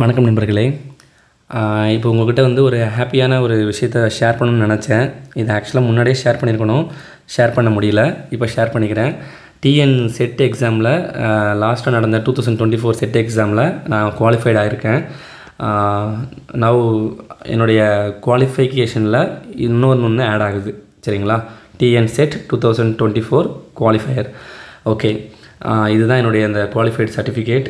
வணக்கம் நண்பர்களே. இப்போ உங்கள்கிட்ட வந்து ஒரு ஹாப்பியான ஒரு விஷயத்தை ஷேர் பண்ணணும்னு நினச்சேன். இது ஆக்சுவலாக முன்னாடியே ஷேர் பண்ணியிருக்கணும், ஷேர் பண்ண முடியல. இப்போ ஷேர் பண்ணிக்கிறேன். டிஎன் செட் எக்ஸாமில் லாஸ்ட்டாக நடந்த 2024 செட் எக்ஸாமில் நான் குவாலிஃபைட் ஆகியிருக்கேன். நவ் என்னுடைய குவாலிஃபிகேஷனில் இன்னொன்று ஆட் ஆகுது. சரிங்களா? TN set 2024 qualifier. ஓகே, இதுதான் என்னுடைய அந்த குவாலிஃபைட் சர்டிஃபிகேட்.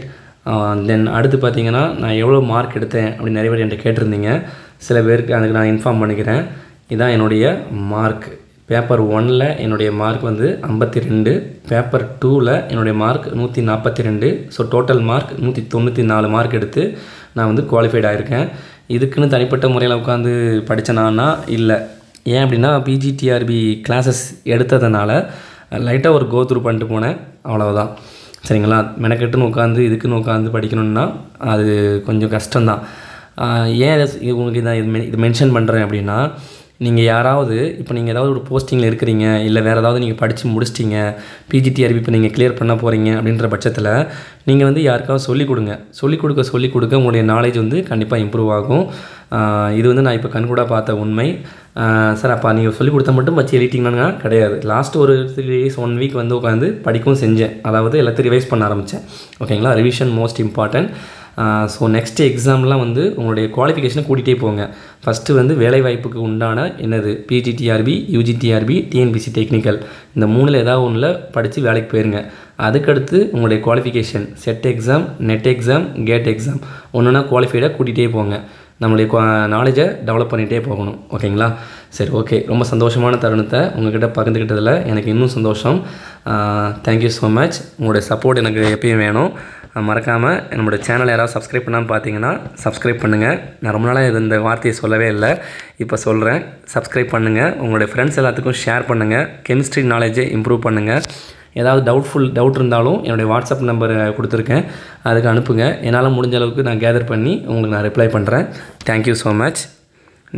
தென் அடுத்து பார்த்தீங்கன்னா, நான் எவ்வளோ மார்க் எடுத்தேன் அப்படின்னு நிறைய பேர் என்கிட்ட கேட்டிருந்தீங்க. சில பேருக்கு அதுக்கு நான் இன்ஃபார்ம் பண்ணிக்கிறேன். இதுதான் என்னுடைய மார்க். பேப்பர் 1ல் என்னுடைய மார்க் வந்து 52, பேப்பர் 2ல் என்னுடைய mark 142. So total mark 194 mark எடுத்து நான் வந்து குவாலிஃபைட் ஆகியிருக்கேன். இதுக்குன்னு தனிப்பட்ட முறையில் உட்காந்து படித்தேனான்னா இல்லை. ஏன் அப்படின்னா, பிஜிடிஆர்பி கிளாஸஸ் எடுத்ததுனால லைட்டாக ஒரு கோத்ரூ பண்ணிட்டு போனேன், அவ்வளவுதான். சரிங்களா? மெனக்கெட்டுன்னு உட்காந்து இதுக்குன்னு உட்காந்து படிக்கணுன்னா அது கொஞ்சம் கஷ்டம்தான். ஏன் உங்களுக்கு இது மென்ஷன் பண்ணுறேன் அப்படின்னா, நீங்கள் யாராவது இப்போ நீங்கள் ஏதாவது ஒரு போஸ்டிங்கில் இருக்கிறீங்க, இல்லை வேறு ஏதாவது நீங்கள் படித்து முடிச்சிட்டிங்க, பிஜிடிஆர்பி இப்போ நீங்கள் கிளியர் பண்ண போகிறீங்க அப்படின்ற பட்சத்தில் நீங்கள் வந்து யாருக்காவது சொல்லிக் கொடுக்க உங்களுடைய நாலேஜ் வந்து கண்டிப்பாக இம்ப்ரூவ் ஆகும். இது வந்து நான் இப்போ கண்கூட பார்த்த உண்மை. சார், அப்போ நீங்கள் சொல்லிக் கொடுத்தா மட்டும் வச்சு எழுதிட்டிங்கன்னா கிடையாது. லாஸ்ட் ஒரு 3 days 1 week வந்து உட்காந்து படிக்கவும் செஞ்சேன். அதாவது எல்லாத்தையும் ரிவைஸ் பண்ண ஆரம்பித்தேன். ஓகேங்களா? Revision most important. So next எக்ஸாம்லாம் வந்து உங்களுடைய குவாலிஃபிகேஷனை கூட்டிகிட்டே போங்க. ஃபஸ்ட்டு வந்து வேலைவாய்ப்புக்கு உண்டான என்னது பிஜிடிஆர்பி, யூஜிடிஆர்பி, டிஎன்பிசி டெக்னிக்கல், இந்த 3ல் ஏதாவது ஒன்றில் படித்து வேலைக்கு போயிருங்க. அதுக்கடுத்து உங்களுடைய qualification SET exam, NET exam, GATE exam ஒன்றுனா குவாலிஃபைடாக கூட்டிகிட்டே போங்க. நம்மளுடைய நாலேஜை டெவலப் பண்ணிகிட்டே போகணும். ஓகேங்களா? சரி, ஓகே. ரொம்ப சந்தோஷமான தருணத்தை உங்கள்கிட்ட பகிர்ந்துக்கிட்டதில் எனக்கு இன்னும் சந்தோஷம். Thank you so much. உங்களுடைய சப்போர்ட் எனக்கு எப்பயும் வேணும். மறக்காமல் நம்மளுடைய சேனலை யாராவது சப்ஸ்கிரைப் பண்ணாமல் பார்த்தீங்கன்னா சப்ஸ்கிரைப் பண்ணுங்கள். நான் ரொம்ப நாளாக இந்த வார்த்தையை சொல்லவே இல்லை, இப்போ சொல்கிறேன். சப்ஸ்கிரைப் பண்ணுங்கள். உங்களுடைய ஃப்ரெண்ட்ஸ் எல்லாத்துக்கும் ஷேர் பண்ணுங்கள். கெமிஸ்ட்ரி நாலேஜை இம்ப்ரூவ் பண்ணுங்கள். ஏதாவது டவுட் இருந்தாலும் என்னுடைய வாட்ஸ்அப் நம்பரை கொடுத்துருக்கேன், அதுக்கு அனுப்புங்க. என்னால் முடிஞ்ச அளவுக்கு நான் கேதர் பண்ணி உங்களுக்கு நான் ரிப்ளை பண்ணுறேன். Thank you so much.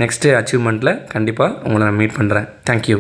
நெக்ஸ்ட்டு அச்சீவ்மெண்ட்டில் கண்டிப்பாக உங்களை நான் மீட் பண்ணுறேன். தேங்க்யூ.